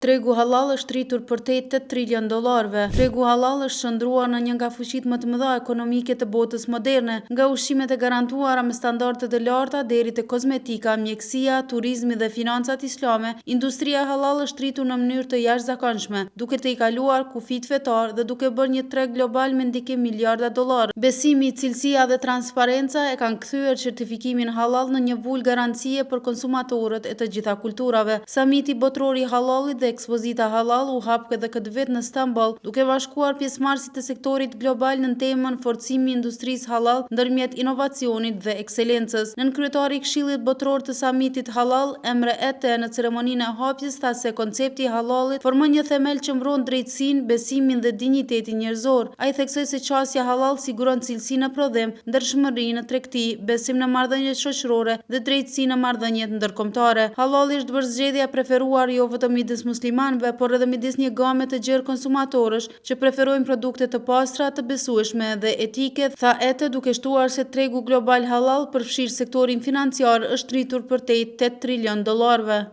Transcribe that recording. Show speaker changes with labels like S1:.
S1: Tregu halal është rritur për $8 trilion. Tregu halal është shndruar në një nga fuqitë më të mëdha ekonomike të botës moderne, nga ushqimet e garantuara me standarde të larta deri te kozmetika, mjekësia, turizmi dhe financat islame. Industria halal është rritur në mënyrë të jashtëzakonshme, duke të kaluar kufit fetar dhe duke bërë një treg global me ndikim miliarda dollar. Besimi, cilësia dhe transparenca e kanë kthyer certifikimin halal në një vulë garancie për konsumatorët e të gjitha kulturave. Samiti botror i halalit dhe ekspozita halal u hap edhe këtë vit në Stamboll, duke bashkuar pjesëmarrësit e sektorit global në temën forcimi i industrisë halal ndërmjet inovacionit dhe ekselencës. Nënkryetari i Këshillit Botror të Samitit Halal, Emre Ete, në ceremoninë e hapjes tha se koncepti i halalit formon një themel që mbron drejtësinë, besimin dhe dinjitetin njerëzor. Ai theksoi se qasja halal siguron cilësi në prodhim, ndershmëri në tregti, besim në marrëdhëniet shoqërore dhe drejtësi në marrëdhëniet ndërkombëtare. Halali është bërë zgjedhja preferuar jo vetëm midis muslimanëve, por edhe midis një game të gjerë konsumatorësh që preferojnë produkte të pastra, të besueshme dhe etike, tha Ete, duke shtuar se tregu global halal përfshir sektorin financiar është rritur për $8 trilion.